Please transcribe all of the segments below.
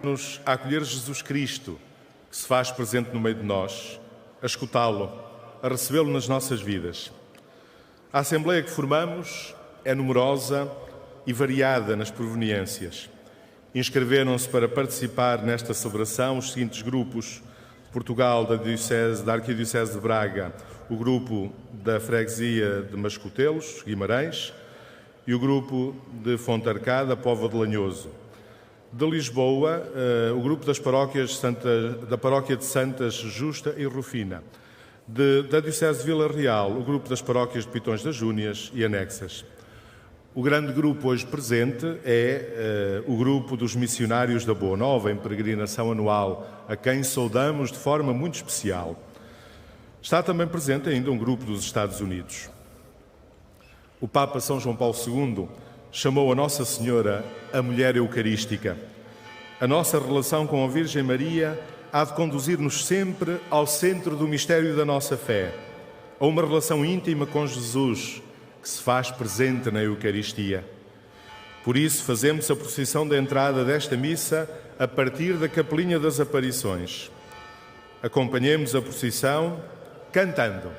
Nos a acolher Jesus Cristo, que se faz presente no meio de nós, a escutá-lo, a recebê-lo nas nossas vidas. A Assembleia que formamos é numerosa e variada nas proveniências. Inscreveram-se para participar nesta celebração os seguintes grupos: de Portugal, da Arquidiocese de Braga, o grupo da Freguesia de Mascotelos, Guimarães, e o grupo de Fontarcada, Póvoa de Lanhoso. De Lisboa, o grupo das paróquias da Paróquia de Santas Justa e Rufina. Da Diocese de Vila Real, o grupo das paróquias de Pitões das Júnias e anexas. O grande grupo hoje presente é o grupo dos missionários da Boa Nova, em peregrinação anual, a quem saudamos de forma muito especial. Está também presente ainda um grupo dos Estados Unidos. O Papa São João Paulo II chamou a Nossa Senhora a Mulher Eucarística. A nossa relação com a Virgem Maria há de conduzir-nos sempre ao centro do mistério da nossa fé, a uma relação íntima com Jesus, que se faz presente na Eucaristia. Por isso, fazemos a procissão da entrada desta missa a partir da Capelinha das Aparições. Acompanhemos a procissão cantando.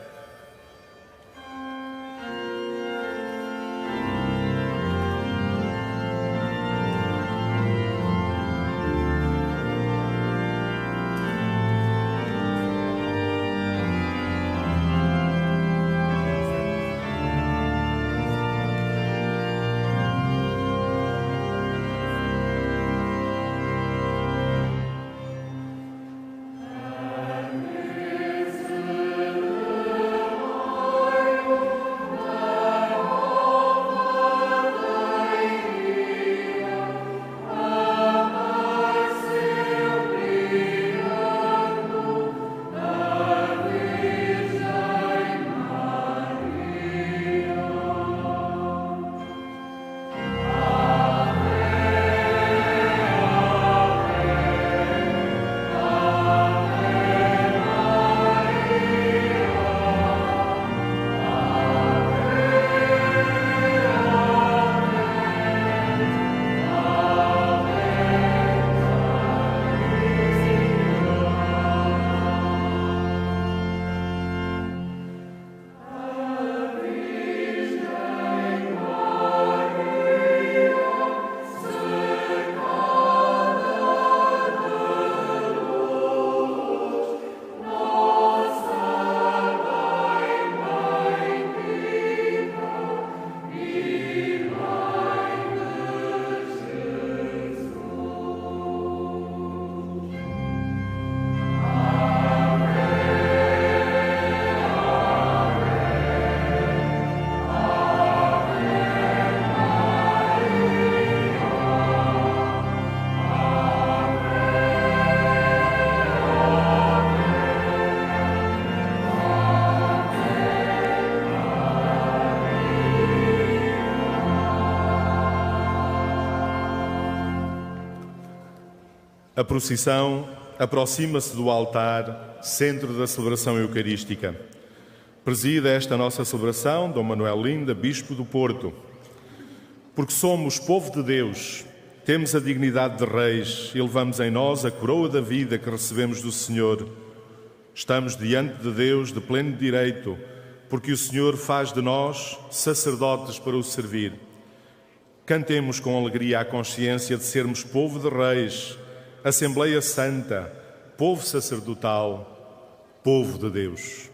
A procissão aproxima-se do altar, centro da celebração eucarística. Preside esta nossa celebração Dom Manuel Linda, Bispo do Porto. Porque somos povo de Deus, temos a dignidade de reis e levamos em nós a coroa da vida que recebemos do Senhor. Estamos diante de Deus de pleno direito, porque o Senhor faz de nós sacerdotes para o servir. Cantemos com alegria a consciência de sermos povo de reis, Assembleia Santa, povo sacerdotal, povo de Deus.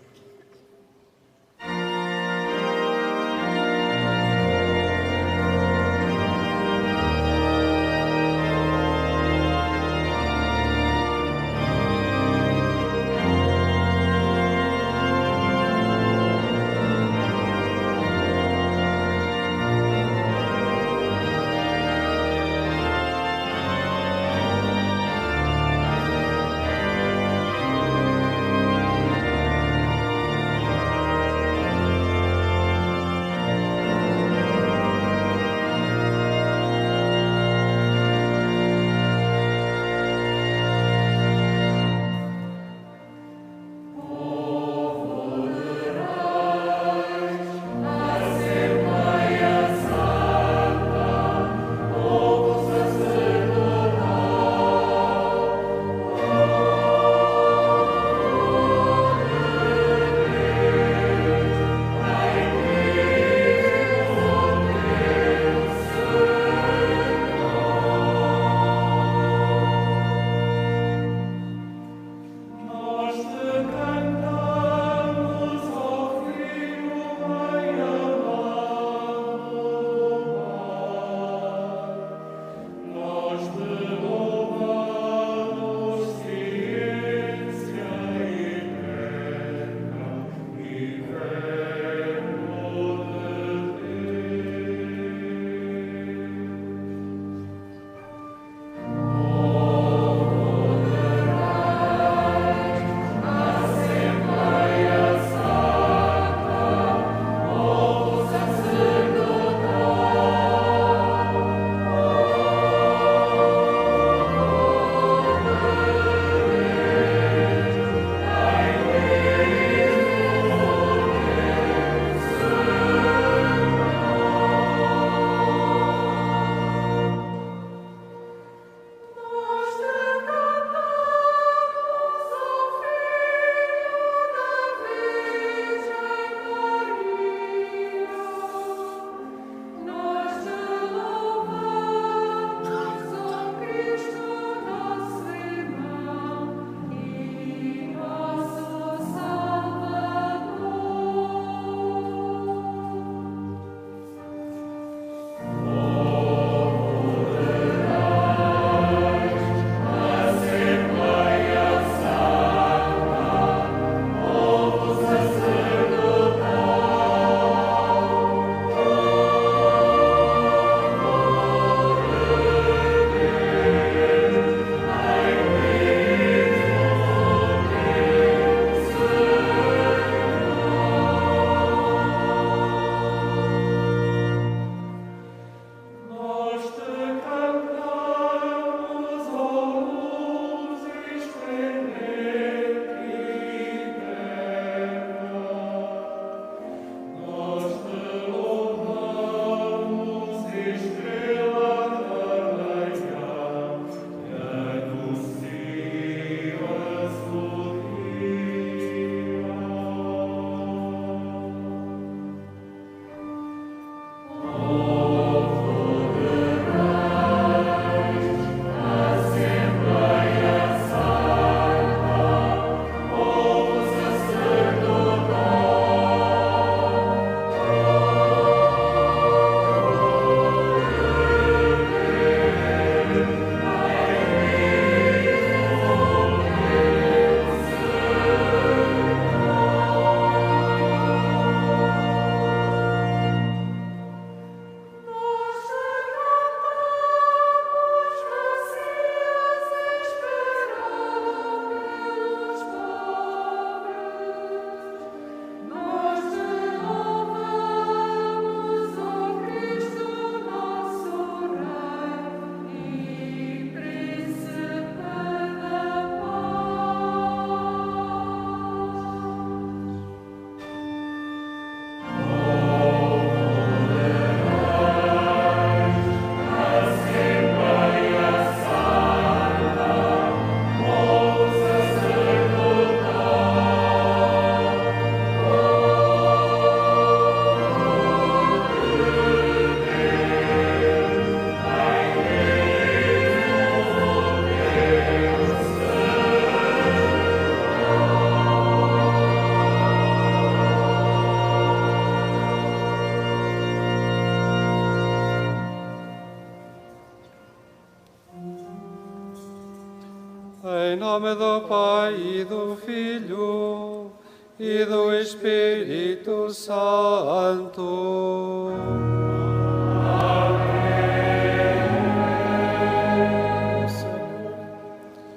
Em nome do Pai e do Filho e do Espírito Santo.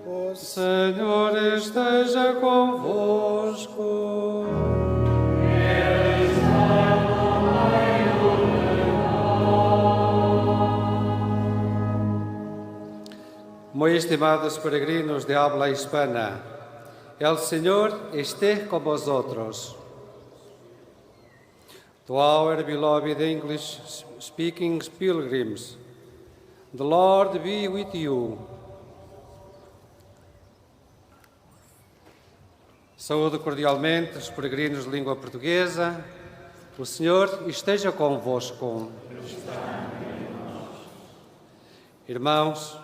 O Senhor esteja convosco. Muy estimados peregrinos de habla hispana, el Señor esté con vosotros. To our beloved English-speaking pilgrims, the Lord be with you. Saúdo cordialmente os peregrinos de língua portuguesa. O Senhor esteja convosco. Irmãos,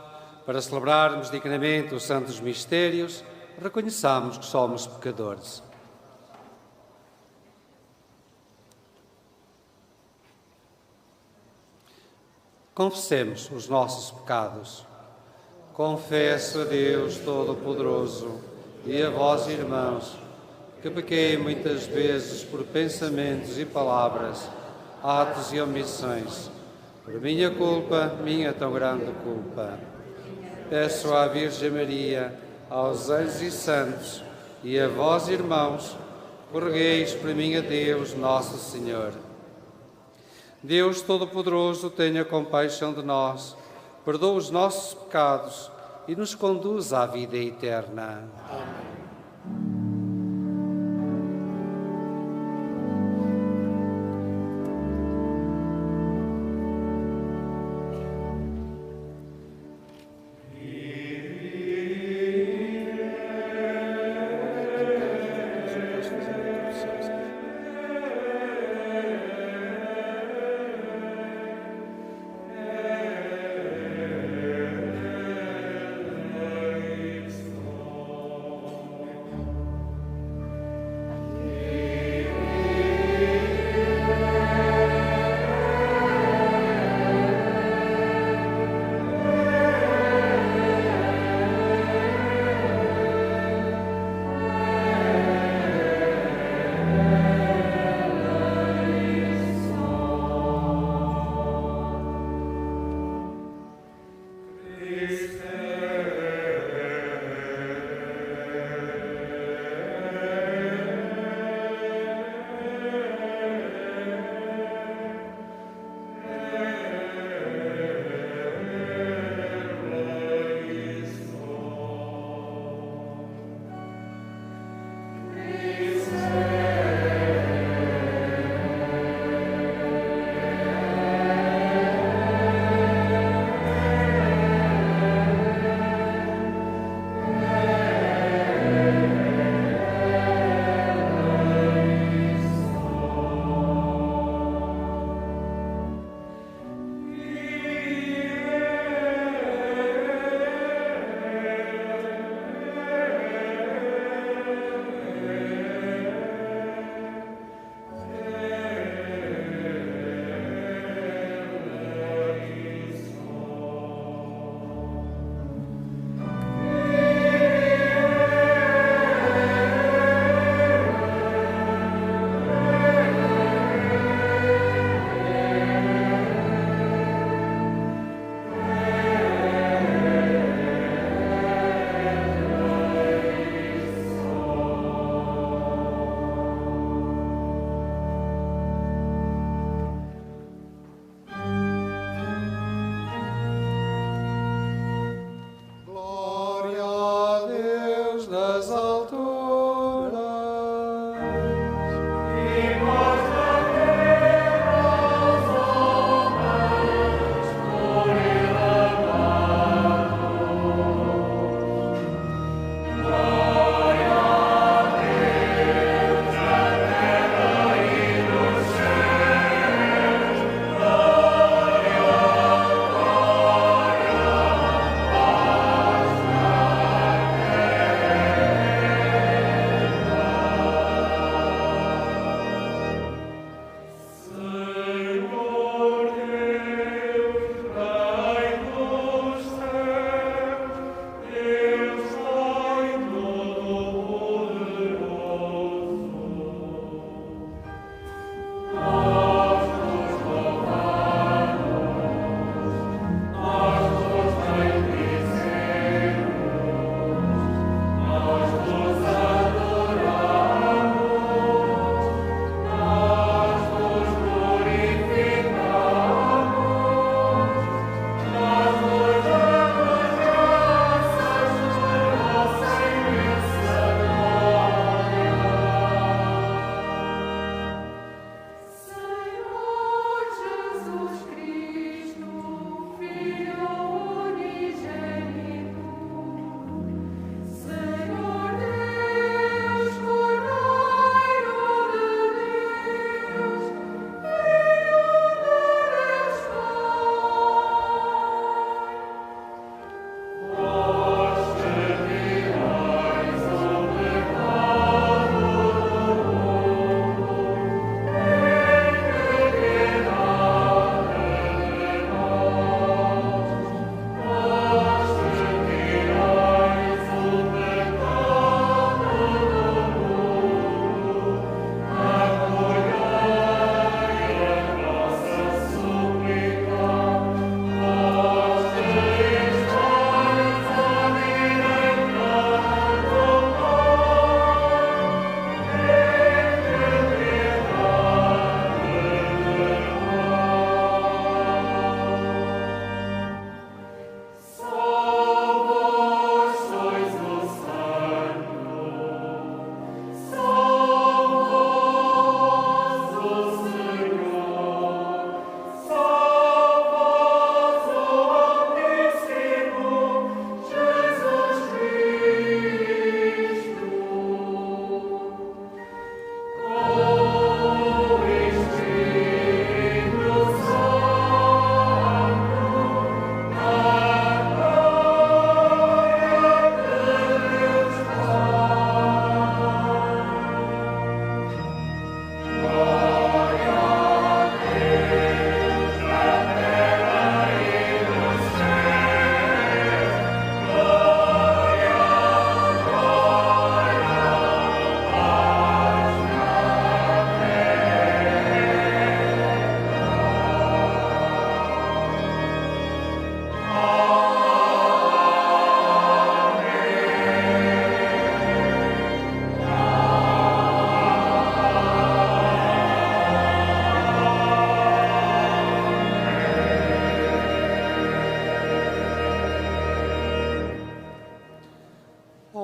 para celebrarmos dignamente os santos mistérios, reconheçamos que somos pecadores. Confessemos os nossos pecados. Confesso a Deus Todo-Poderoso e a vós, irmãos, que pequei muitas vezes por pensamentos e palavras, atos e omissões, por minha culpa, minha tão grande culpa. Peço à Virgem Maria, aos anjos e santos, e a vós, irmãos, que rogueis por mim a Deus, nosso Senhor. Deus Todo-Poderoso, tenha compaixão de nós, perdoa os nossos pecados e nos conduz à vida eterna. Amém.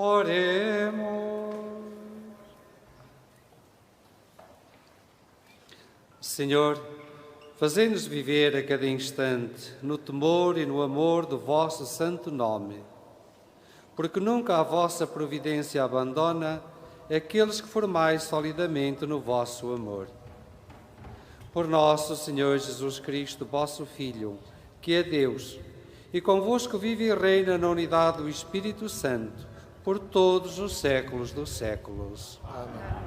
Oremos. Senhor, fazei-nos viver a cada instante no temor e no amor do vosso santo nome, porque nunca a vossa providência abandona aqueles que formais solidamente no vosso amor. Por nosso Senhor Jesus Cristo, vosso Filho, que é Deus, e convosco vive e reina na unidade do Espírito Santo, por todos os séculos dos séculos. Amém.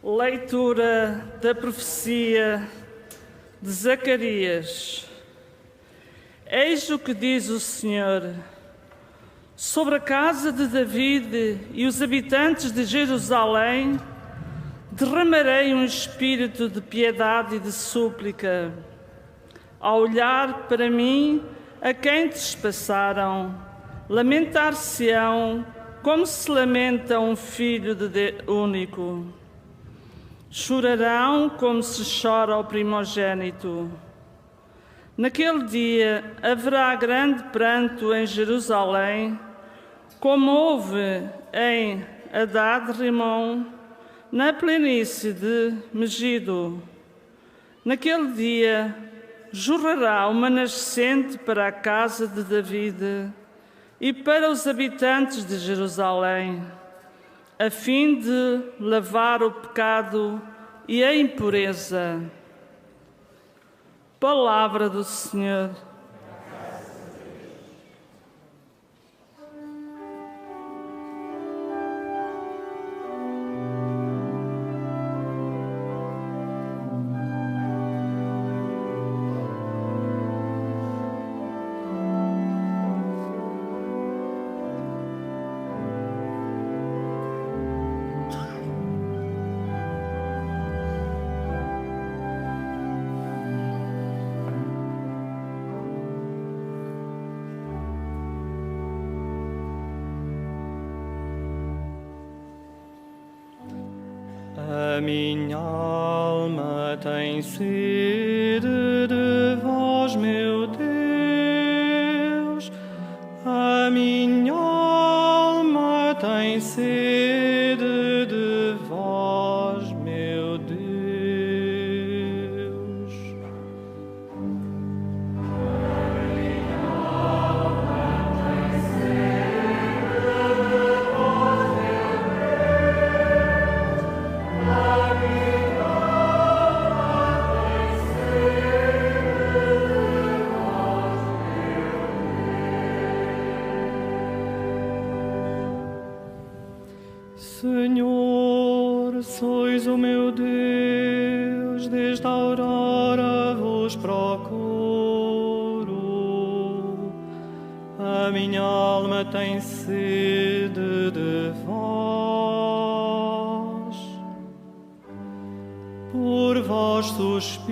Leitura da profecia de Zacarias. Eis o que diz o Senhor: sobre a casa de David e os habitantes de Jerusalém, derramarei um espírito de piedade e de súplica. Ao olhar para mim, a quem trespassaram, lamentar-se-ão como se lamenta um filho único. Chorarão como se chora o primogênito. Naquele dia haverá grande pranto em Jerusalém, como houve em Hadad-rimon, na planície de Megido. Naquele dia jorrará uma nascente para a casa de David e para os habitantes de Jerusalém, a fim de lavar o pecado e a impureza. Palavra do Senhor. A minha alma tem sede de vós, meu Deus. A minha alma tem sede de vós, meu Deus. Senhor, sois o meu Deus, desde a aurora vos procuro. A minha alma tem sede de vós, por vós suspiro,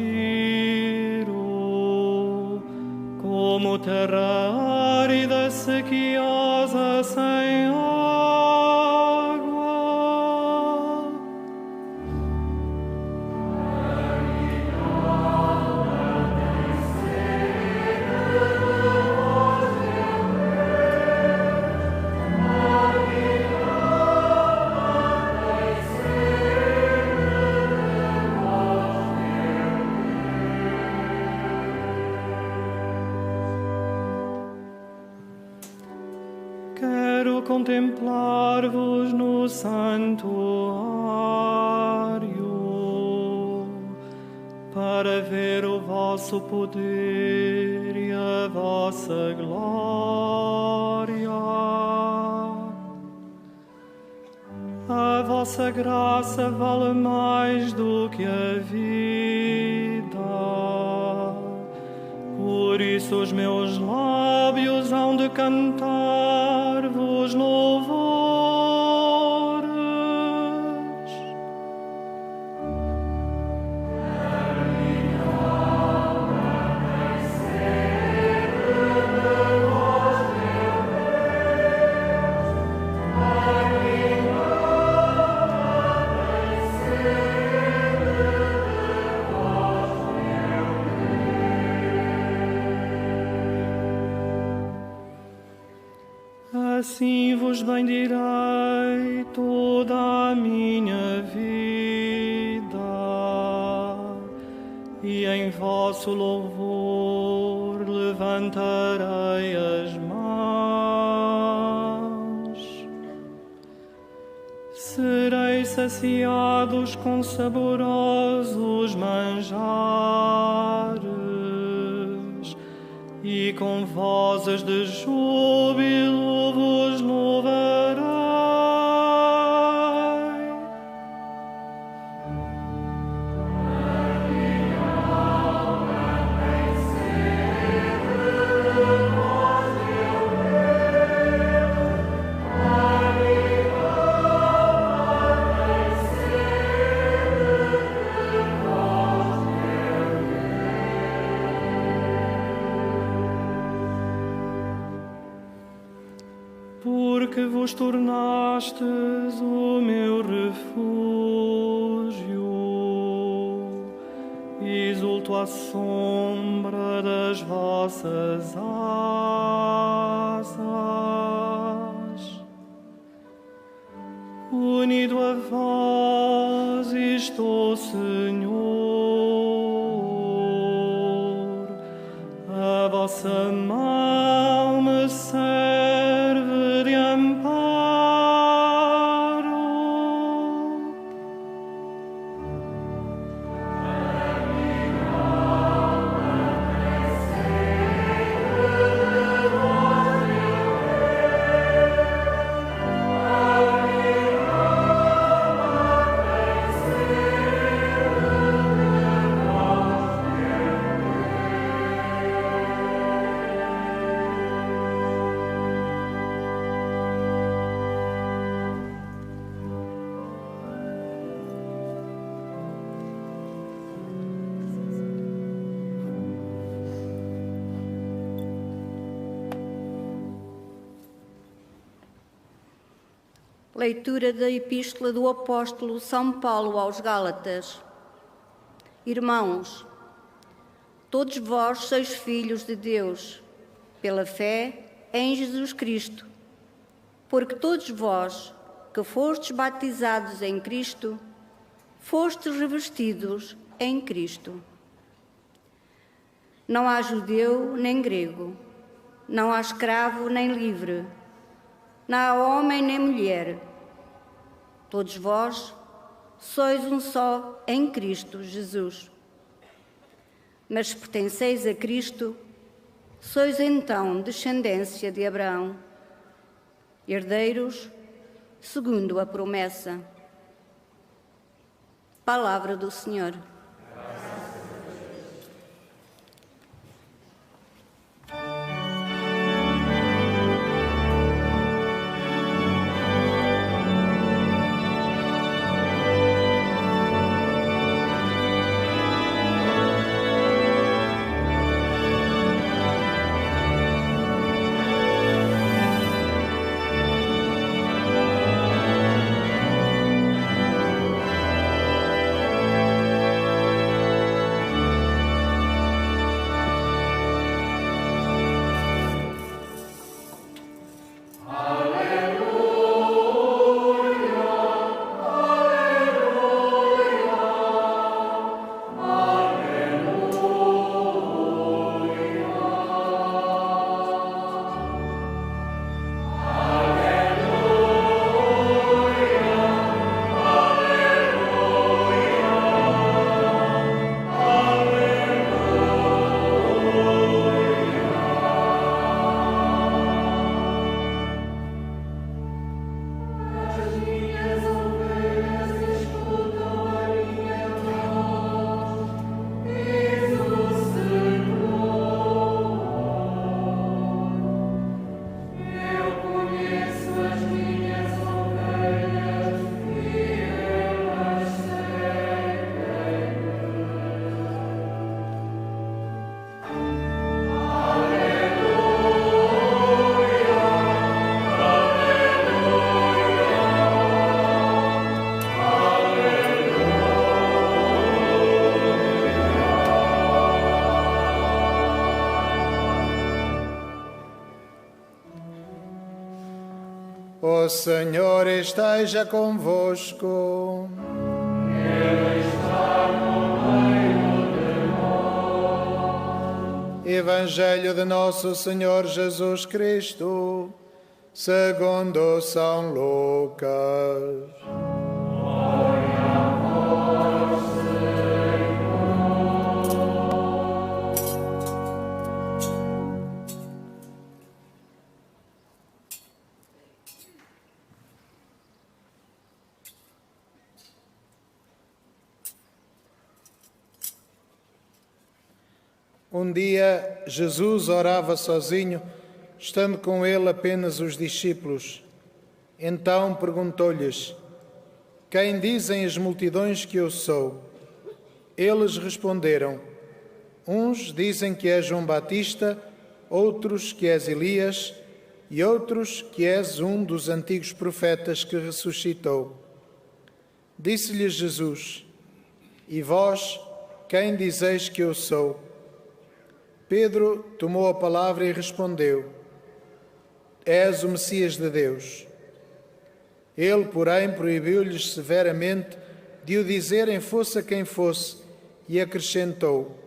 como terra árida, sequiosa, sem água. Quero contemplar-vos no santuário, para ver o vosso poder e a vossa glória. A vossa graça vale mais do que a vida. Por isso os meus lábios hão de cantar-vos louvores. Assim vos bendirei toda a minha vida, e em vosso louvor levantarei as mãos. Serei saciados com saborosos manjares, e com vozes de júbilo vos louvarei. Porque vos tornastes o meu refúgio, exulto à sombra das vossas asas. Unido a vós estou, Senhor, a vossa mão me serve de amparo. Leitura da Epístola do Apóstolo São Paulo aos Gálatas. Irmãos, todos vós sois filhos de Deus, pela fé em Jesus Cristo, porque todos vós, que fostes batizados em Cristo, fostes revestidos em Cristo. Não há judeu nem grego, não há escravo nem livre, não há homem nem mulher. Todos vós sois um só em Cristo Jesus. Mas se pertenceis a Cristo, sois então descendência de Abraão, herdeiros segundo a promessa. Palavra do Senhor. O Senhor esteja convosco. Ele está no meio de nós. Evangelho de nosso Senhor Jesus Cristo, segundo São Lucas. Um dia, Jesus orava sozinho, estando com ele apenas os discípulos. Então perguntou-lhes: quem dizem as multidões que eu sou? Eles responderam: uns dizem que és João Batista, outros que és Elias e outros que és um dos antigos profetas que ressuscitou. Disse-lhes Jesus: e vós, quem dizeis que eu sou? Pedro tomou a palavra e respondeu: és o Messias de Deus. Ele, porém, proibiu-lhes severamente de o dizerem fosse a quem fosse, e acrescentou: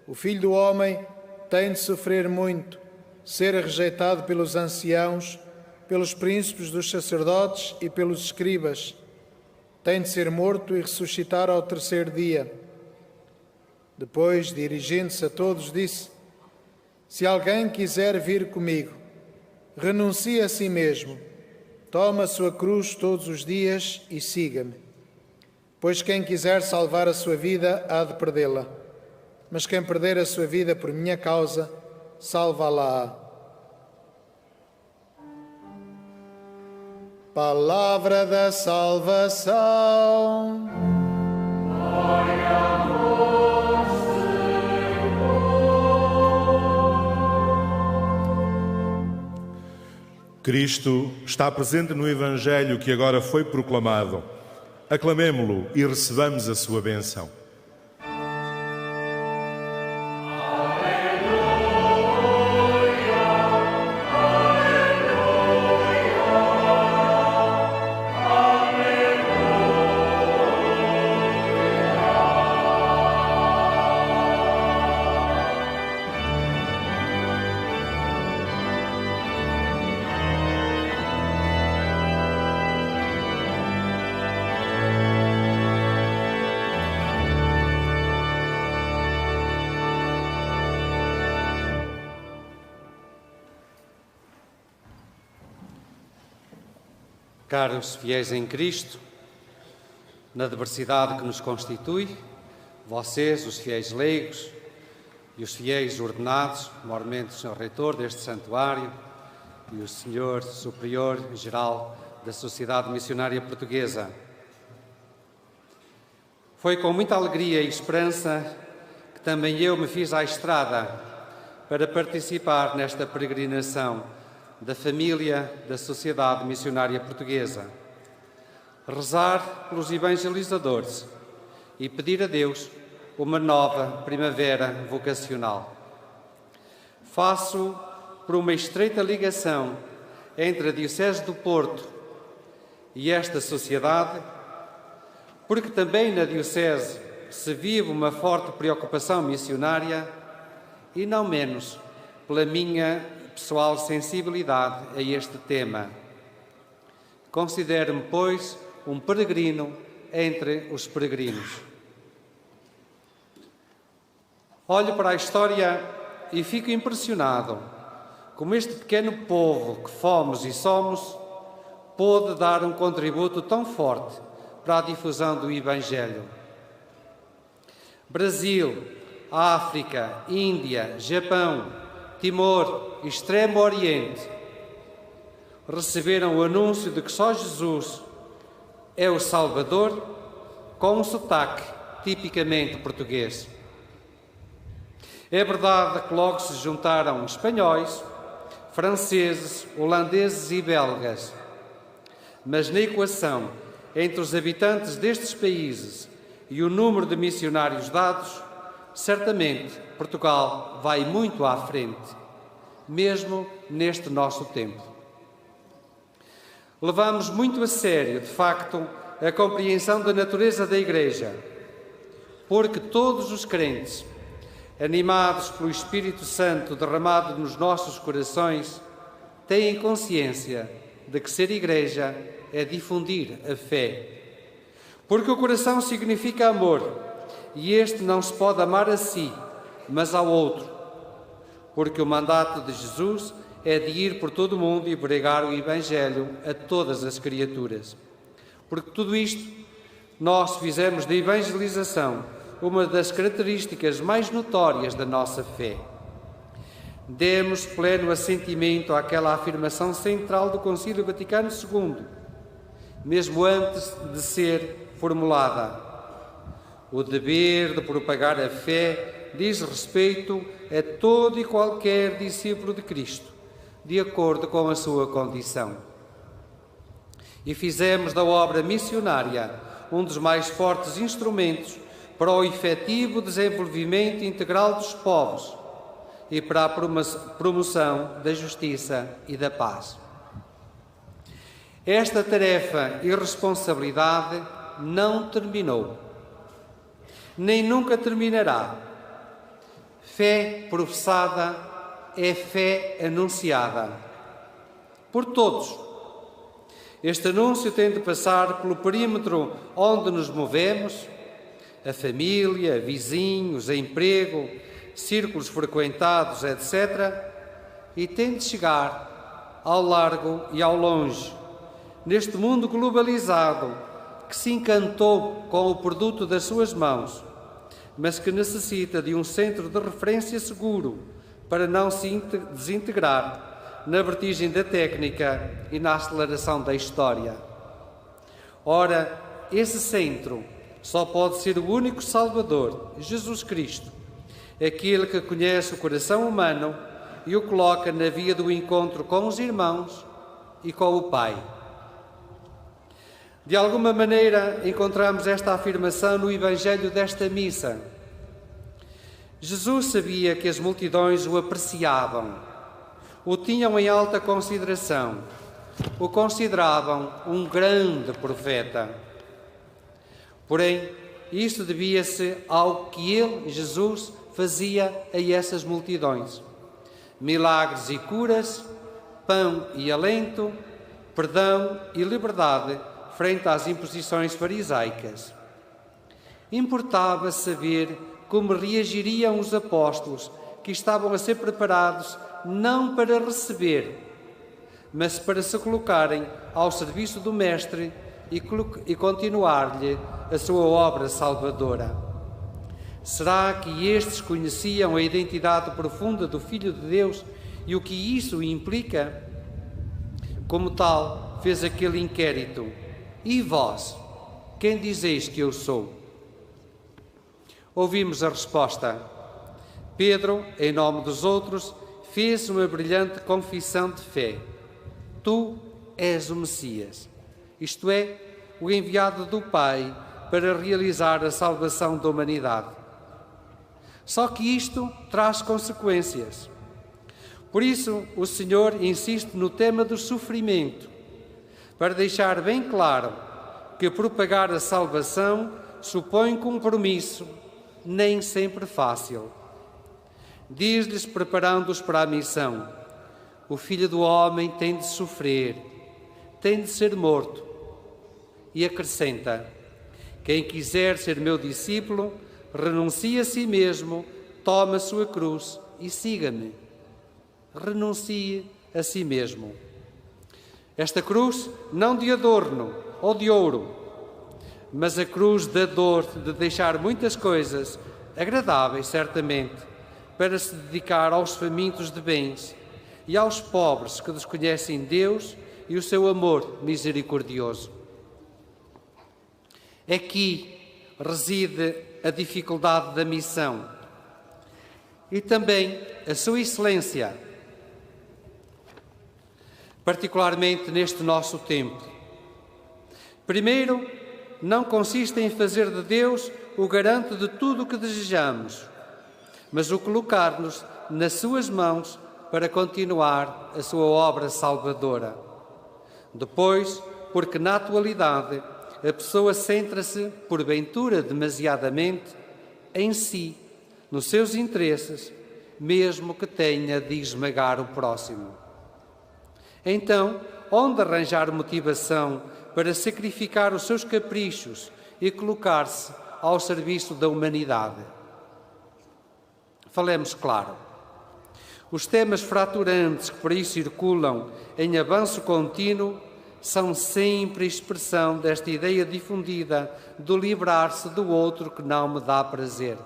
o Filho do Homem tem de sofrer muito, ser rejeitado pelos anciãos, pelos príncipes dos sacerdotes e pelos escribas. Tem de ser morto e ressuscitar ao terceiro dia. Depois, dirigindo-se a todos, disse: se alguém quiser vir comigo, renuncie a si mesmo, tome a sua cruz todos os dias e siga-me. Pois quem quiser salvar a sua vida há de perdê-la, mas quem perder a sua vida por minha causa, salva-la-á. Palavra da salvação. Cristo está presente no Evangelho que agora foi proclamado. Aclamemo-lo e recebamos a sua bênção. Caros fiéis em Cristo, na diversidade que nos constitui, vocês, os fiéis leigos e os fiéis ordenados, maiormente o Sr. Reitor deste santuário e o Sr. Superior-Geral da Sociedade Missionária Portuguesa. Foi com muita alegria e esperança que também eu me fiz à estrada para participar nesta peregrinação da família da Sociedade Missionária Portuguesa, rezar pelos evangelizadores e pedir a Deus uma nova primavera vocacional. Faço por uma estreita ligação entre a Diocese do Porto e esta sociedade, porque também na Diocese se vive uma forte preocupação missionária e não menos pela minha pessoal sensibilidade a este tema. Considero-me, pois, um peregrino entre os peregrinos. Olho para a história e fico impressionado como este pequeno povo que fomos e somos pôde dar um contributo tão forte para a difusão do Evangelho. Brasil, África, Índia, Japão, Timor, Extremo Oriente, receberam o anúncio de que só Jesus é o Salvador, com um sotaque tipicamente português. É verdade que logo se juntaram espanhóis, franceses, holandeses e belgas, mas na equação entre os habitantes destes países e o número de missionários dados, certamente Portugal vai muito à frente, mesmo neste nosso tempo. Levamos muito a sério, de facto, a compreensão da natureza da Igreja, porque todos os crentes, animados pelo Espírito Santo derramado nos nossos corações, têm consciência de que ser Igreja é difundir a fé. Porque o coração significa amor, e este não se pode amar a si, mas ao outro. Porque o mandato de Jesus é de ir por todo o mundo e pregar o Evangelho a todas as criaturas. Porque tudo isto nós fizemos da evangelização uma das características mais notórias da nossa fé. Demos pleno assentimento àquela afirmação central do Concílio Vaticano II, mesmo antes de ser formulada. O dever de propagar a fé diz respeito a todo e qualquer discípulo de Cristo, de acordo com a sua condição. E fizemos da obra missionária um dos mais fortes instrumentos para o efetivo desenvolvimento integral dos povos e para a promoção da justiça e da paz. Esta tarefa e responsabilidade não terminou, nem nunca terminará. Fé professada é fé anunciada por todos. Este anúncio tem de passar pelo perímetro onde nos movemos, a família, vizinhos, emprego, círculos frequentados, etc., e tem de chegar ao largo e ao longe, neste mundo globalizado que se encantou com o produto das suas mãos, mas que necessita de um centro de referência seguro para não se desintegrar na vertigem da técnica e na aceleração da história. Ora, esse centro só pode ser o único Salvador, Jesus Cristo, aquele que conhece o coração humano e o coloca na via do encontro com os irmãos e com o Pai. De alguma maneira, encontramos esta afirmação no Evangelho desta missa. Jesus sabia que as multidões o apreciavam, o tinham em alta consideração, o consideravam um grande profeta. Porém, isto devia-se ao que ele, Jesus, fazia a essas multidões. Milagres e curas, pão e alento, perdão e liberdade frente às imposições farisaicas. Importava saber como reagiriam os apóstolos que estavam a ser preparados não para receber, mas para se colocarem ao serviço do Mestre e continuar-lhe a sua obra salvadora. Será que estes conheciam a identidade profunda do Filho de Deus e o que isso implica? Como tal, fez aquele inquérito: e vós, quem dizeis que eu sou? Ouvimos a resposta. Pedro, em nome dos outros, fez uma brilhante confissão de fé: tu és o Messias, isto é, o enviado do Pai para realizar a salvação da humanidade. Só que isto traz consequências. Por isso, o Senhor insiste no tema do sofrimento, para deixar bem claro que propagar a salvação supõe compromisso, nem sempre fácil. Diz-lhes, preparando-os para a missão: o Filho do Homem tem de sofrer, tem de ser morto. E acrescenta: quem quiser ser meu discípulo, renuncie a si mesmo, tome a sua cruz e siga-me. Renuncie a si mesmo. Esta cruz não de adorno ou de ouro, mas a cruz da dor de deixar muitas coisas, agradáveis certamente, para se dedicar aos famintos de bens e aos pobres que desconhecem Deus e o seu amor misericordioso. Aqui reside a dificuldade da missão e também a sua excelência, particularmente neste nosso tempo. Primeiro, não consiste em fazer de Deus o garante de tudo o que desejamos, mas o colocar-nos nas suas mãos para continuar a sua obra salvadora. Depois, porque na atualidade a pessoa centra-se, porventura demasiadamente, em si, nos seus interesses, mesmo que tenha de esmagar o próximo. Então, onde arranjar motivação para sacrificar os seus caprichos e colocar-se ao serviço da humanidade? Falemos claro. Os temas fraturantes que por aí circulam em avanço contínuo são sempre expressão desta ideia difundida do livrar-se do outro que não me dá prazer.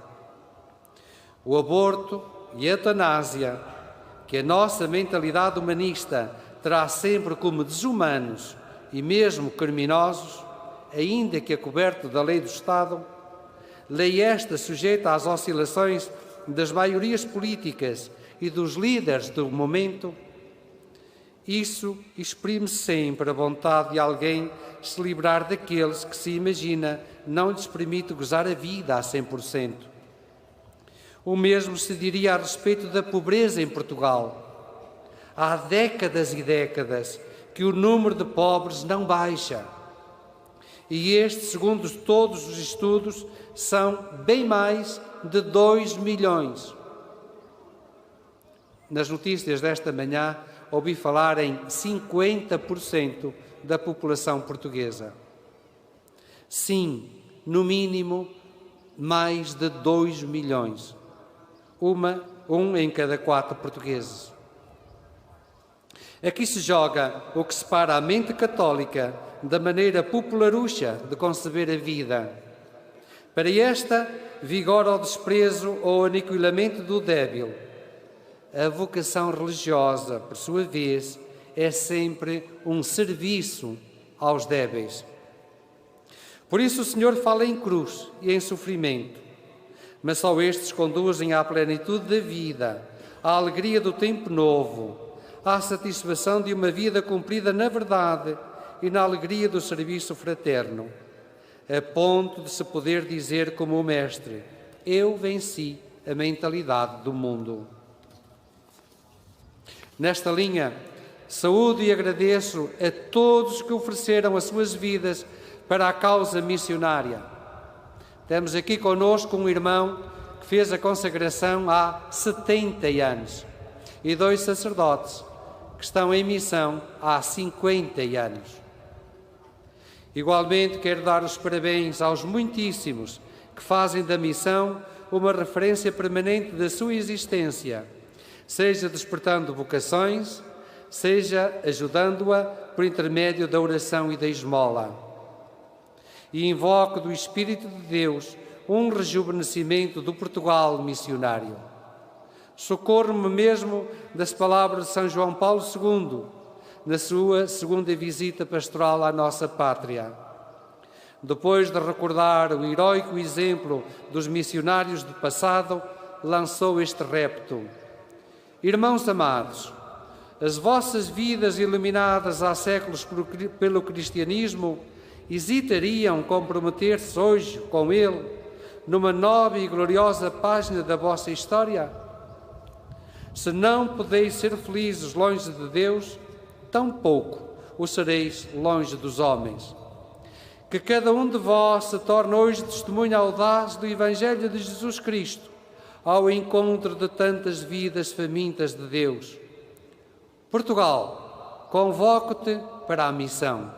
O aborto e a eutanásia, que a nossa mentalidade humanista terá sempre como desumanos e mesmo criminosos, ainda que acoberto da lei do Estado, lei esta sujeita às oscilações das maiorias políticas e dos líderes do momento, isso exprime sempre a vontade de alguém se livrar daqueles que se imagina não lhes permite gozar a vida a 100%. O mesmo se diria a respeito da pobreza em Portugal. Há décadas e décadas que o número de pobres não baixa. E este, segundo todos os estudos, são bem mais de 2 milhões. Nas notícias desta manhã, ouvi falar em 50% da população portuguesa. Sim, no mínimo, mais de 2 milhões. Um em cada 4 portugueses. Aqui se joga o que separa a mente católica da maneira popularucha de conceber a vida. Para esta, vigora o desprezo ou o aniquilamento do débil. A vocação religiosa, por sua vez, é sempre um serviço aos débeis. Por isso o Senhor fala em cruz e em sofrimento, mas só estes conduzem à plenitude da vida, à alegria do tempo novo, à satisfação de uma vida cumprida na verdade e na alegria do serviço fraterno, a ponto de se poder dizer como o Mestre: eu venci a mentalidade do mundo. Nesta linha, saúdo e agradeço a todos que ofereceram as suas vidas para a causa missionária. Temos aqui conosco um irmão que fez a consagração há 70 anos e 2 sacerdotes que estão em missão há 50 anos. Igualmente, quero dar os parabéns aos muitíssimos que fazem da missão uma referência permanente da sua existência, seja despertando vocações, seja ajudando-a por intermédio da oração e da esmola. E invoco do Espírito de Deus um rejuvenescimento do Portugal missionário. Socorro-me mesmo das palavras de São João Paulo II, na sua segunda visita pastoral à nossa pátria. Depois de recordar o heróico exemplo dos missionários do passado, lançou este repto: irmãos amados, as vossas vidas iluminadas há séculos pelo cristianismo hesitariam comprometer-se hoje com ele numa nova e gloriosa página da vossa história? Se não podeis ser felizes longe de Deus, tampouco o sereis longe dos homens. Que cada um de vós se torne hoje testemunha audaz do Evangelho de Jesus Cristo, ao encontro de tantas vidas famintas de Deus. Portugal, convoco-te para a missão.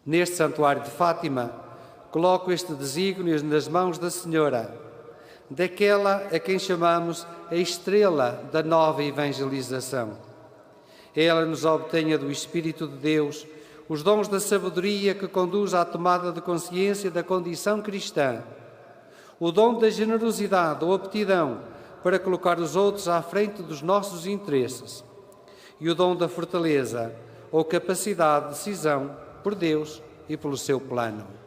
Neste santuário de Fátima, coloco este desígnio nas mãos da Senhora, daquela a quem chamamos a estrela da nova evangelização. Ela nos obtenha do Espírito de Deus os dons da sabedoria que conduz à tomada de consciência da condição cristã, o dom da generosidade ou aptidão para colocar os outros à frente dos nossos interesses, e o dom da fortaleza ou capacidade de decisão por Deus e pelo seu plano.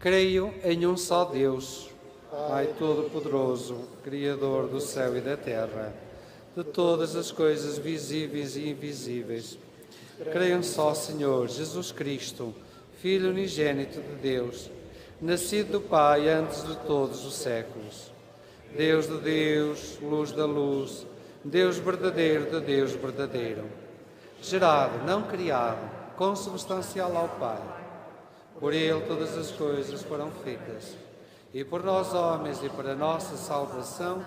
Creio em um só Deus, Pai Todo-Poderoso, Criador do céu e da terra, de todas as coisas visíveis e invisíveis. Creio em um só Senhor, Jesus Cristo, Filho unigênito de Deus, nascido do Pai antes de todos os séculos. Deus de Deus, luz da luz, Deus verdadeiro de Deus verdadeiro. Gerado, não criado, consubstancial ao Pai. Por Ele todas as coisas foram feitas. E por nós homens e para a nossa salvação,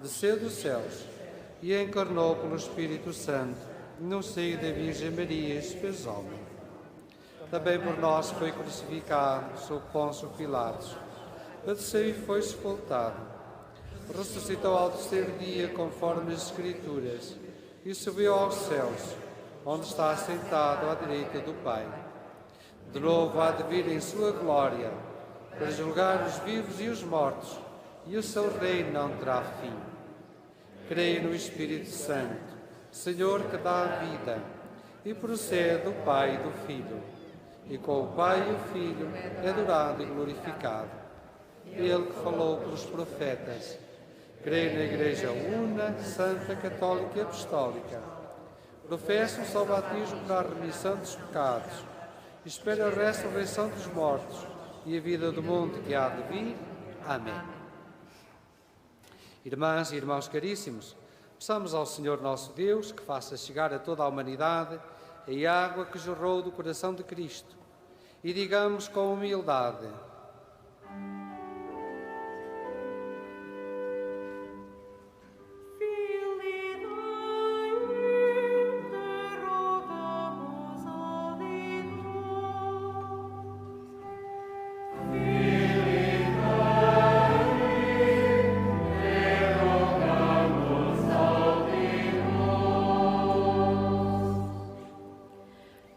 desceu dos céus e encarnou pelo Espírito Santo, no seio da Virgem Maria e se fez homem. Também por nós foi crucificado sob Pôncio Pilatos, padeceu e foi sepultado. Ressuscitou ao terceiro dia, conforme as Escrituras, e subiu aos céus, onde está sentado à direita do Pai. De novo há de vir em sua glória, para julgar os vivos e os mortos, e o seu reino não terá fim. Creio no Espírito Santo, Senhor que dá a vida, e procede do Pai e do Filho, e com o Pai e o Filho é adorado e glorificado. Ele que falou pelos profetas. Creio na Igreja Una, Santa, Católica e Apostólica. Professo um só batismo para a remissão dos pecados. Espero a ressurreição dos mortos e a vida do mundo que há de vir. Amém. Irmãs e irmãos caríssimos, peçamos ao Senhor nosso Deus que faça chegar a toda a humanidade a água que jorrou do coração de Cristo. E digamos com humildade: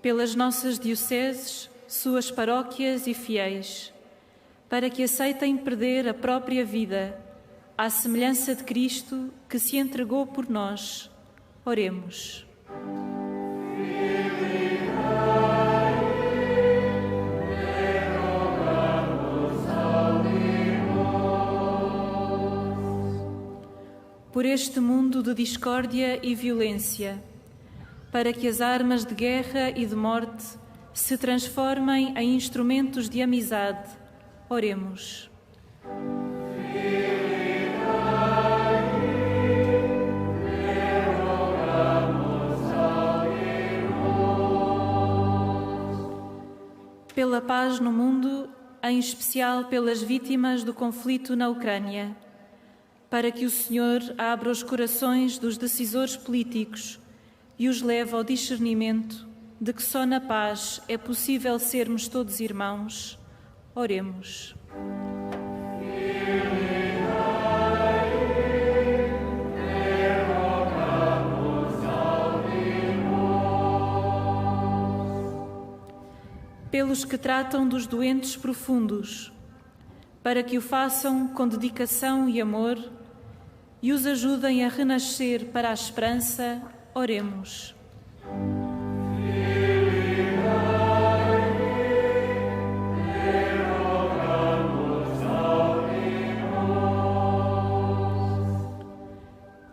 pelas nossas dioceses, suas paróquias e fiéis, para que aceitem perder a própria vida, à semelhança de Cristo que se entregou por nós. Oremos. Por este mundo de discórdia e violência, para que as armas de guerra e de morte se transformem em instrumentos de amizade. Oremos. Pela paz no mundo, em especial pelas vítimas do conflito na Ucrânia, para que o Senhor abra os corações dos decisores políticos e os leve ao discernimento de que só na paz é possível sermos todos irmãos. Oremos. Pelos que tratam dos doentes profundos, para que o façam com dedicação e amor e os ajudem a renascer para a esperança. Oremos.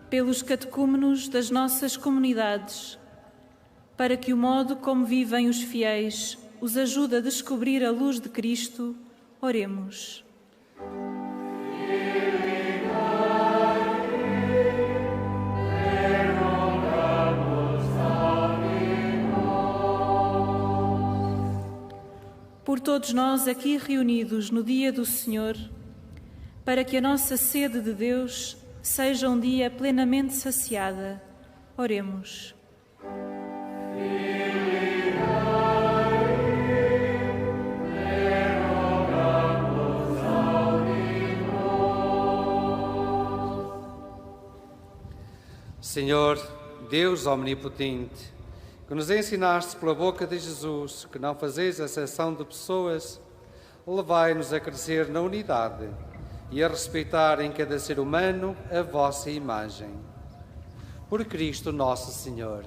Pelos catecúmenos das nossas comunidades, para que o modo como vivem os fiéis os ajude a descobrir a luz de Cristo. Oremos. Por todos nós aqui reunidos no dia do Senhor, para que a nossa sede de Deus seja um dia plenamente saciada. Oremos. Senhor, Deus omnipotente, que nos ensinaste pela boca de Jesus que não fazeis exceção de pessoas, levai-nos a crescer na unidade e a respeitar em cada ser humano a vossa imagem. Por Cristo nosso Senhor.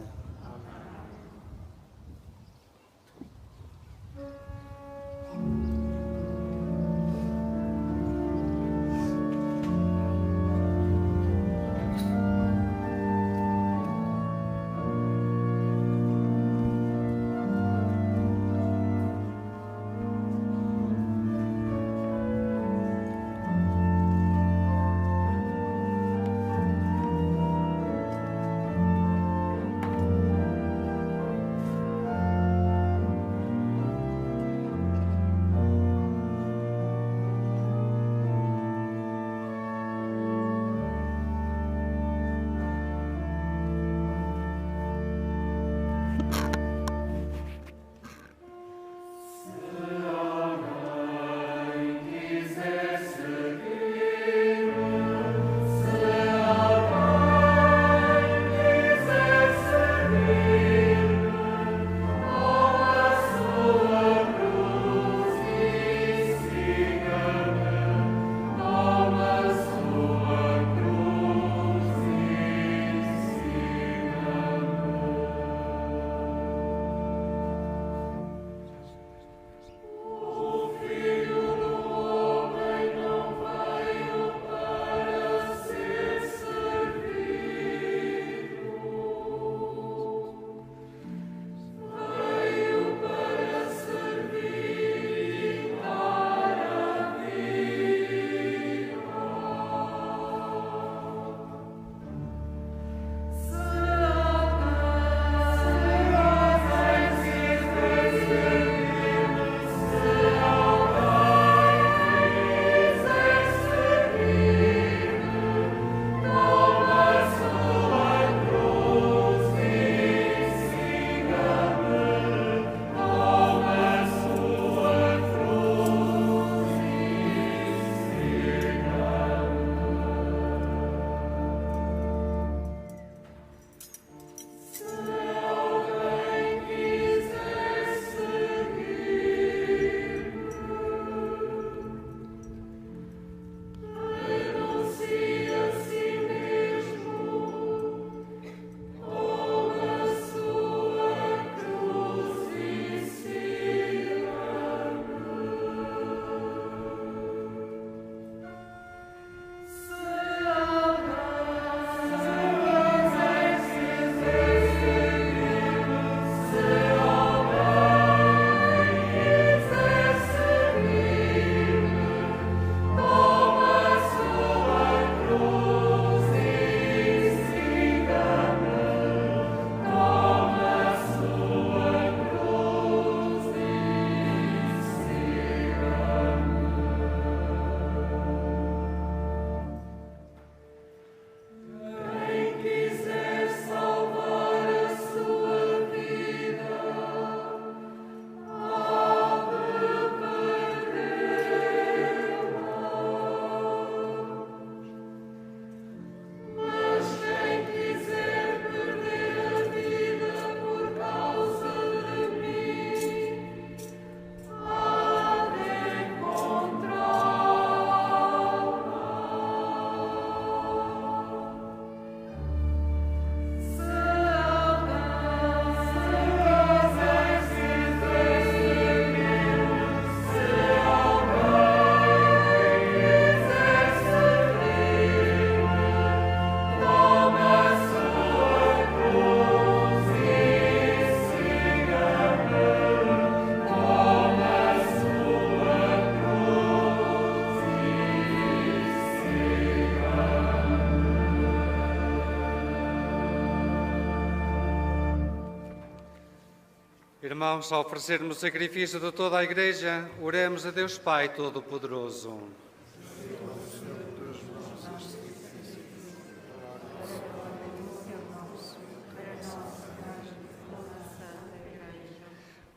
Irmãos, ao oferecermos o sacrifício de toda a Igreja, oremos a Deus Pai Todo-Poderoso.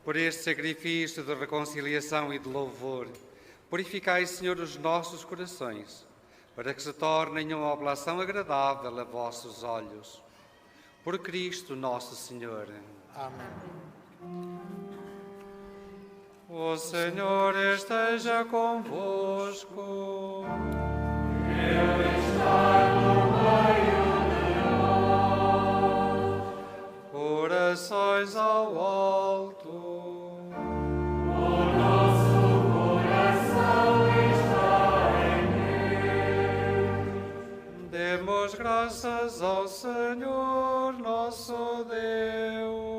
Por este sacrifício de reconciliação e de louvor, purificai, Senhor, os nossos corações, para que se tornem uma oblação agradável a vossos olhos. Por Cristo nosso Senhor. Amém. O Senhor esteja convosco. Ele está no meio de nós. Corações ao alto. O nosso coração está em Deus. Demos graças ao Senhor nosso Deus.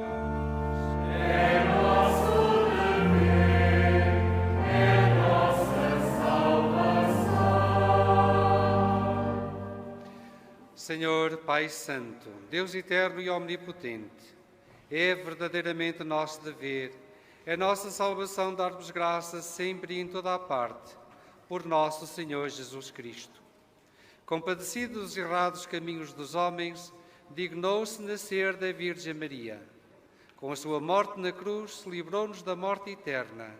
É nosso dever, é nossa salvação. Senhor Pai Santo, Deus eterno e omnipotente, é verdadeiramente nosso dever, é nossa salvação dar-vos graças sempre e em toda a parte, por nosso Senhor Jesus Cristo. Compadecido dos errados caminhos dos homens, dignou-se nascer da Virgem Maria. Com a sua morte na cruz, livrou-nos da morte eterna.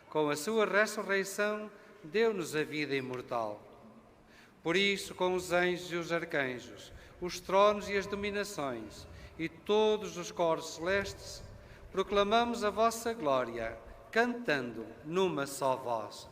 Com a sua ressurreição, deu-nos a vida imortal. Por isso, com os anjos e os arcanjos, os tronos e as dominações, e todos os coros celestes, proclamamos a vossa glória, cantando numa só voz.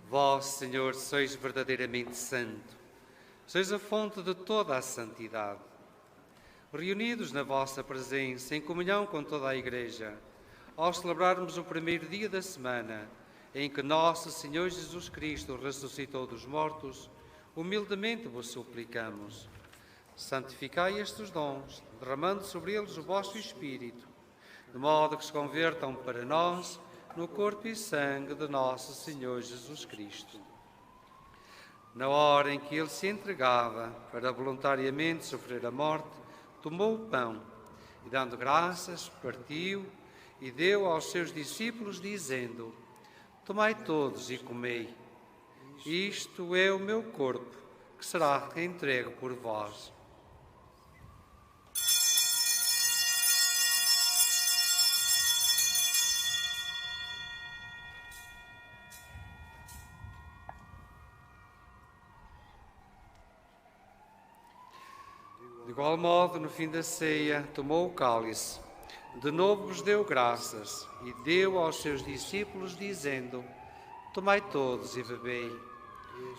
Vós, Senhor, sois verdadeiramente santo, sois a fonte de toda a santidade. Reunidos na vossa presença, em comunhão com toda a Igreja, ao celebrarmos o primeiro dia da semana, em que nosso Senhor Jesus Cristo ressuscitou dos mortos, humildemente vos suplicamos. Santificai estes dons, derramando sobre eles o vosso Espírito, de modo que se convertam para nós no corpo e sangue de nosso Senhor Jesus Cristo. Na hora em que ele se entregava para voluntariamente sofrer a morte, tomou o pão e, dando graças, partiu e deu aos seus discípulos, dizendo: Tomai todos e comei. Isto é o meu corpo, que será entregue por vós. De igual modo, no fim da ceia, tomou o cálice, de novo vos deu graças e deu aos seus discípulos, dizendo: tomai todos e bebei.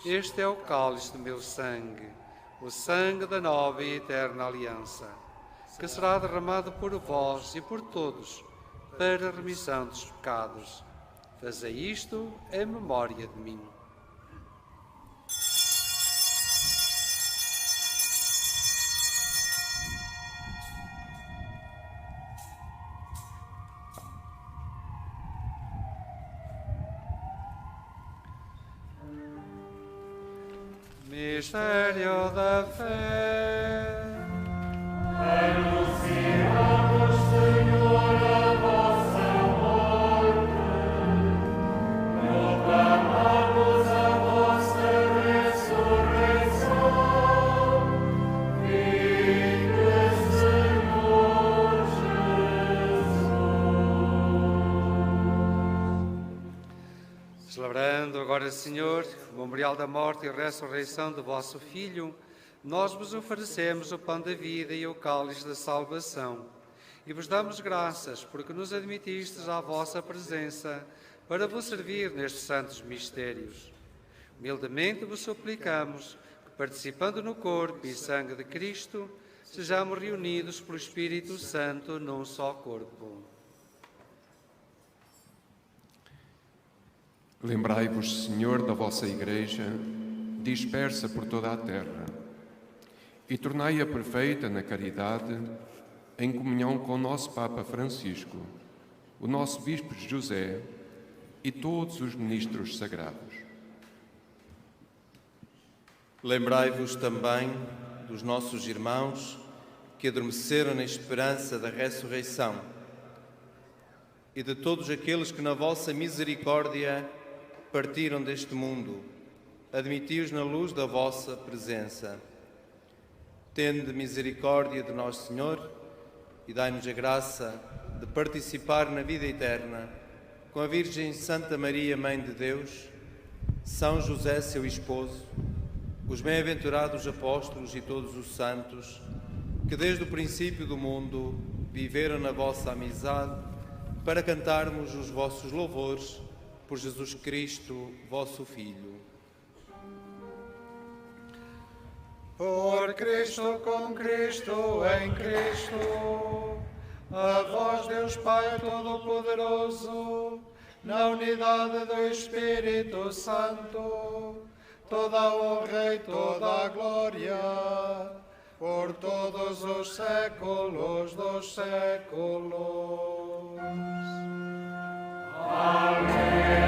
Este é o cálice do meu sangue, o sangue da nova e eterna aliança, que será derramado por vós e por todos, para a remissão dos pecados. Fazei isto em memória de mim. Mistério da fé. Anunciamos, Senhor, a vossa morte, proclamamos a vossa ressurreição. Vinde, Senhor Jesus. Celebrando agora, Senhor, o memorial da morte e ressurreição do vosso Filho, nós vos oferecemos o pão da vida e o cálice da salvação. E vos damos graças porque nos admitistes à vossa presença para vos servir nestes santos mistérios. Humildemente vos suplicamos que, participando no corpo e sangue de Cristo, sejamos reunidos pelo Espírito Santo num só corpo. Lembrai-vos, Senhor, da vossa Igreja, dispersa por toda a terra, e tornai-a perfeita na caridade, em comunhão com o nosso Papa Francisco, o nosso Bispo José e todos os ministros sagrados. Lembrai-vos também dos nossos irmãos que adormeceram na esperança da ressurreição e de todos aqueles que na vossa misericórdia partiram deste mundo. Admiti-os na luz da vossa presença. Tende misericórdia de nosso Senhor e dai-nos a graça de participar na vida eterna com a Virgem Santa Maria, Mãe de Deus, São José, seu esposo, os bem-aventurados apóstolos e todos os santos que desde o princípio do mundo viveram na vossa amizade, para cantarmos os vossos louvores por Jesus Cristo, vosso Filho. Por Cristo, com Cristo, em Cristo, a vós, Deus Pai Todo-Poderoso, na unidade do Espírito Santo, toda a honra e toda a glória, por todos os séculos dos séculos. Amém.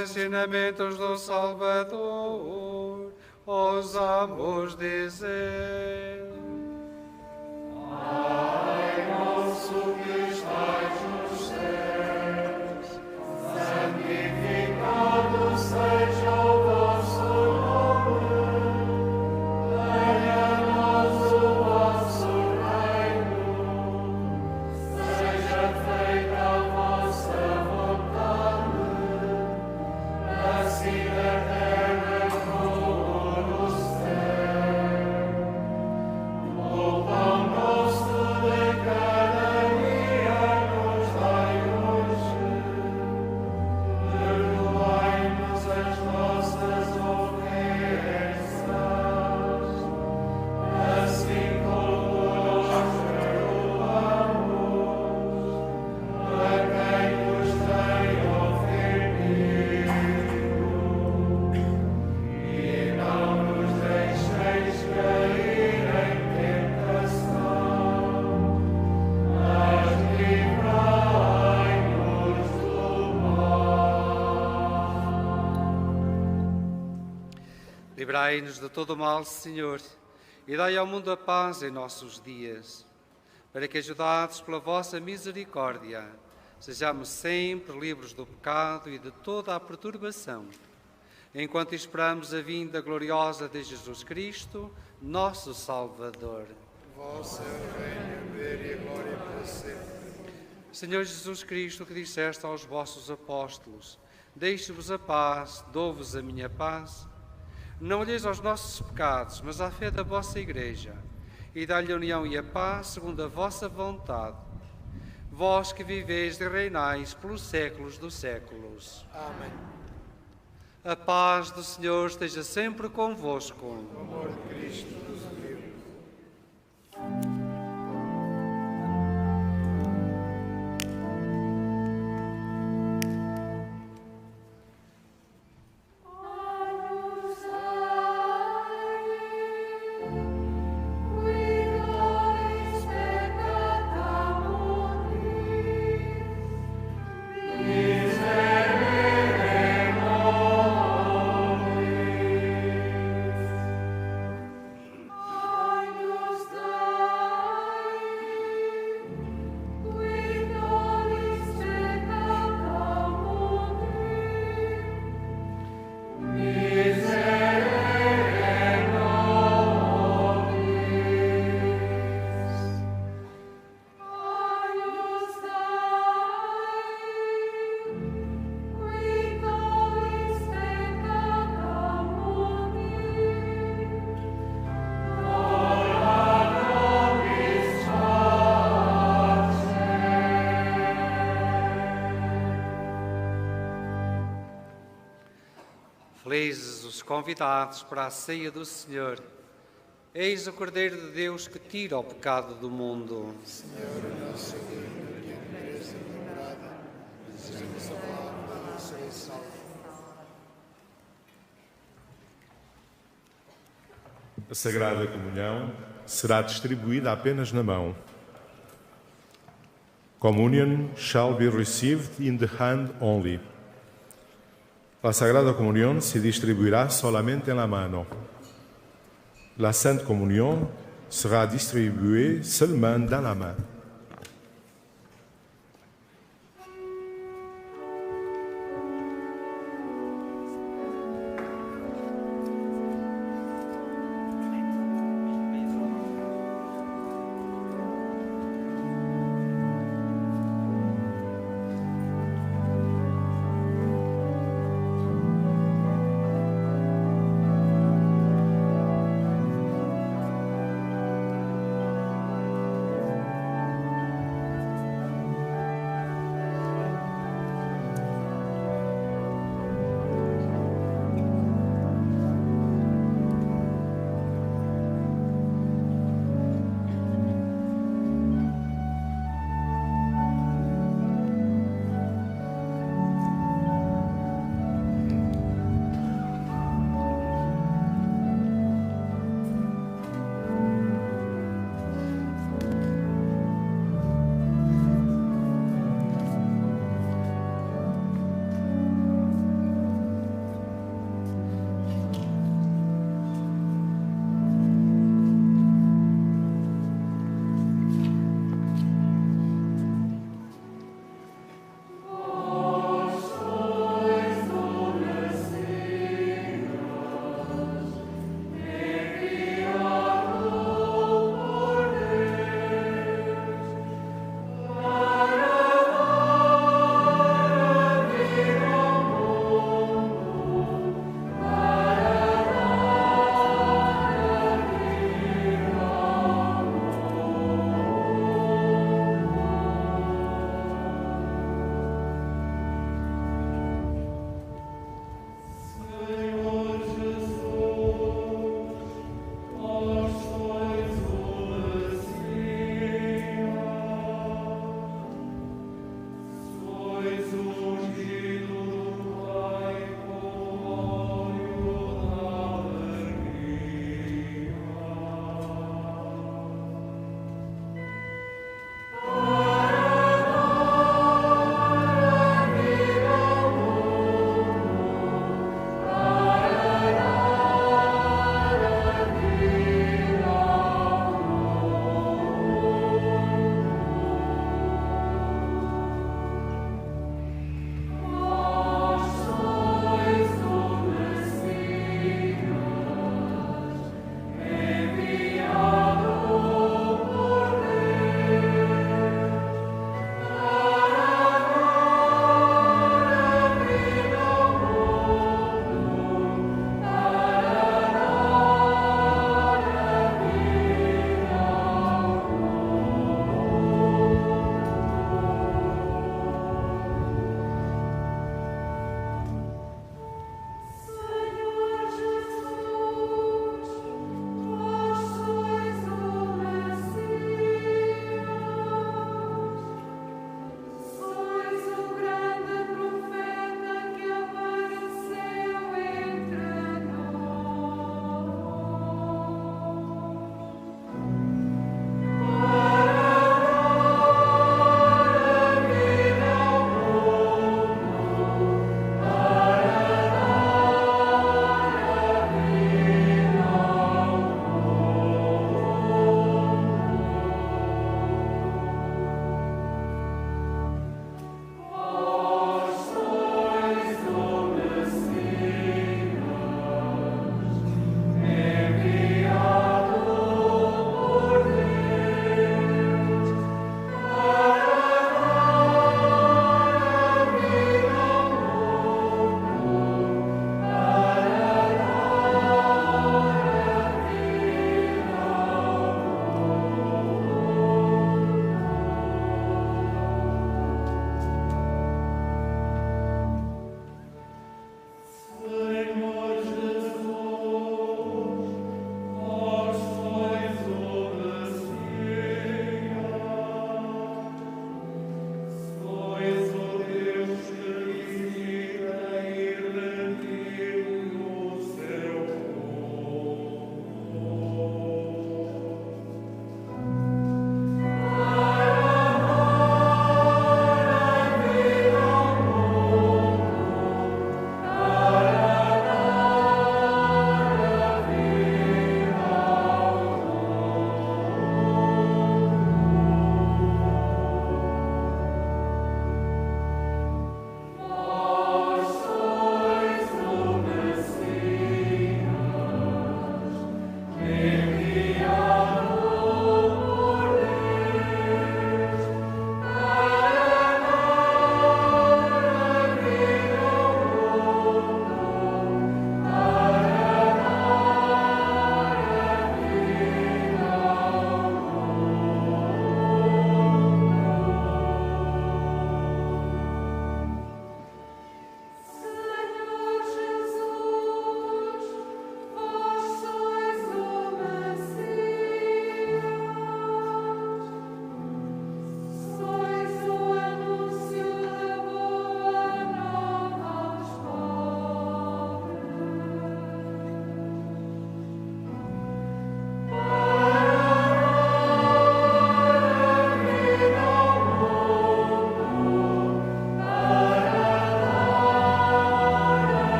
Ensinamentos do Salvador, ousamos dizer: Pai nosso que estais nos céus, santificado seja o vosso nome, venha a nós o vosso reino, seja feita a vossa vontade, assim na terra como no céu. O pão nosso de cada dia nos dai hoje. Perdoai-nos as nossas ofensas, assim como nós perdoamos a quem nos tem ofendido. E não nos deixeis cair em tentação, mas livrai-nos do mal. Livrai-nos de todo o mal, Senhor, e dai ao mundo a paz em nossos dias. para que, ajudados pela vossa misericórdia, sejamos sempre livres do pecado e de toda a perturbação, enquanto esperamos a vinda gloriosa de Jesus Cristo, nosso Salvador. Vosso é o reino, o poder e a glória para sempre. Senhor Jesus Cristo, que disseste aos vossos apóstolos: deixo-vos a paz, dou-vos a minha paz. Não olheis aos nossos pecados, mas à fé da vossa Igreja, e dá-lhe a união e a paz segundo a vossa vontade. Vós que viveis e reinais pelos séculos dos séculos. Amém. A paz do Senhor esteja sempre convosco. O amor de Cristo nos uniu. Felizes os convidados para a ceia do Senhor. Eis o Cordeiro de Deus que tira o pecado do mundo. Senhor, a nossa vida, que a merece lembrada, dizemos a palavra da serei salvo. A Sagrada Comunhão será distribuída apenas na mão. Communion shall be received in the hand only. La Sagrada Comunión se distribuirá solamente en la mano. La Sainte Communion sera distribuée seulement dans la main.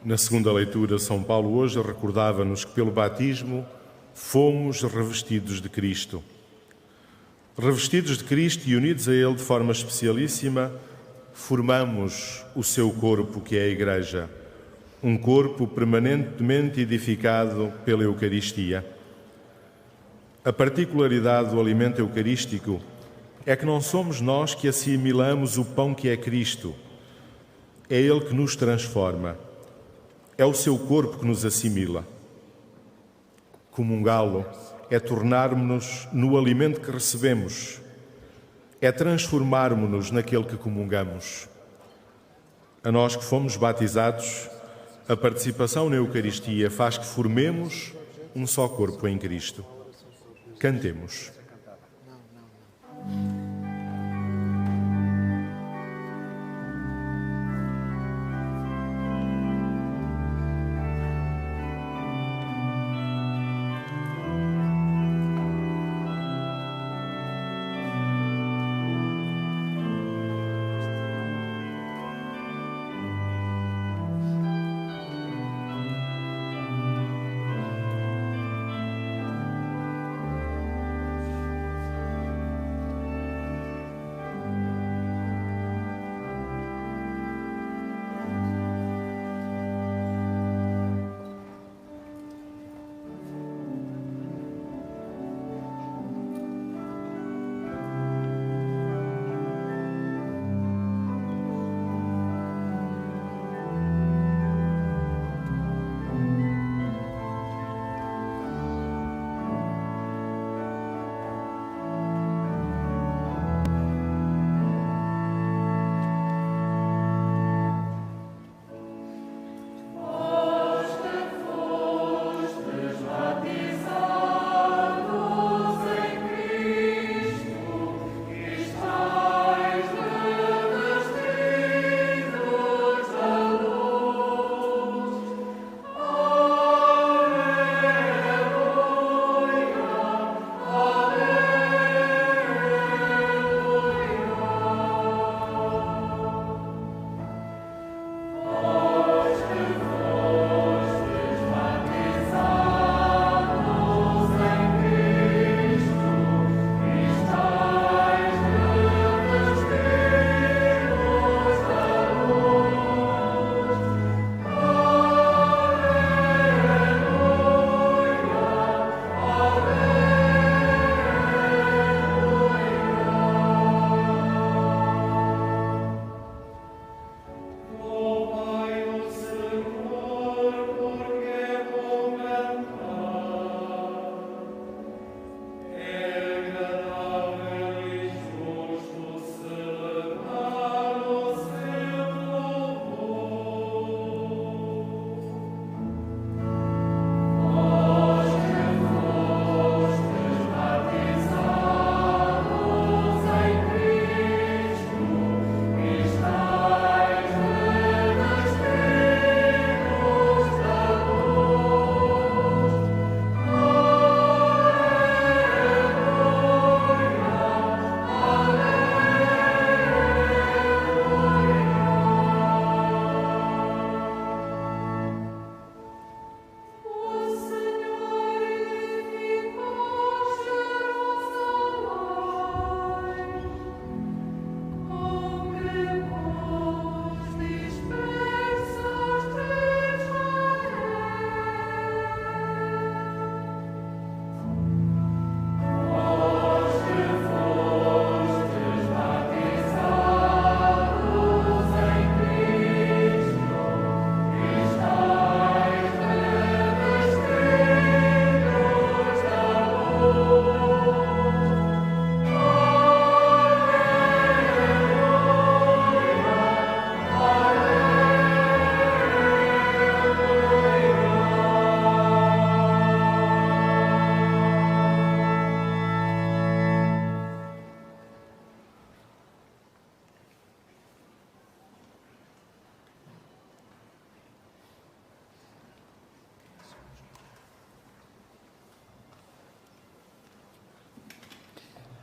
Na segunda leitura, São Paulo hoje recordava-nos que pelo batismo fomos revestidos de Cristo. Revestidos de Cristo e unidos a Ele de forma especialíssima, formamos o seu corpo, que é a Igreja, um corpo permanentemente edificado pela Eucaristia. A particularidade do alimento eucarístico é que não somos nós que assimilamos o pão que é Cristo. É Ele que nos transforma. É o seu corpo que nos assimila. Comungá-lo é tornarmos-nos no alimento que recebemos. É transformarmos-nos naquele que comungamos. A nós que fomos batizados, a participação na Eucaristia faz que formemos um só corpo em Cristo. Cantemos.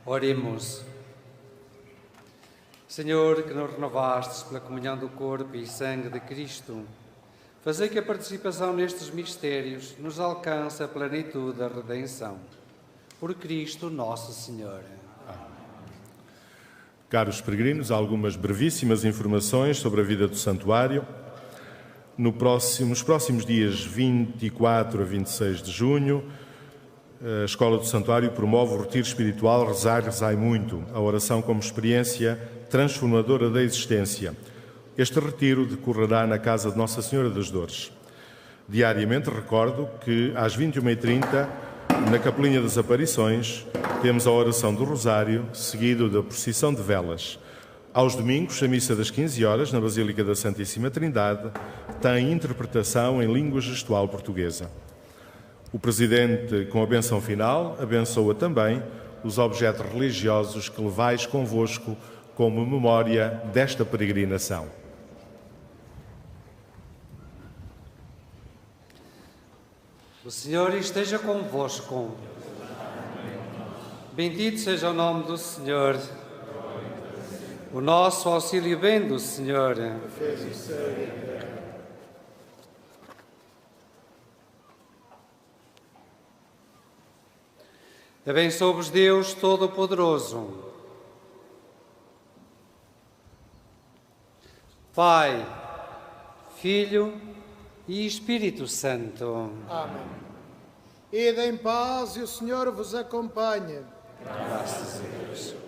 Oremos. Senhor, que nos renovastes pela comunhão do corpo e sangue de Cristo, Fazei que a participação nestes mistérios nos alcance a plenitude da redenção. Por Cristo nosso Senhor. Caros peregrinos, algumas brevíssimas informações sobre a vida do santuário. Nos próximos dias 24 a 26 de junho, a Escola do Santuário promove o retiro espiritual Rezai Muito, a oração como experiência transformadora da existência. Este retiro decorrerá na Casa de Nossa Senhora das Dores. Diariamente, recordo que às 21h30, na Capelinha das Aparições, temos a oração do Rosário, seguido da procissão de velas. Aos domingos, a missa das 15 horas, na Basílica da Santíssima Trindade, tem interpretação em língua gestual portuguesa. O Presidente, com a bênção final, abençoa também os objetos religiosos que levais convosco como memória desta peregrinação. O Senhor esteja convosco. Bendito seja o nome do Senhor. O nosso auxílio vem do Senhor. Abençoe-vos Deus Todo-Poderoso, Pai, Filho e Espírito Santo. Amém. Ide em paz e o Senhor vos acompanhe. Graças a Deus.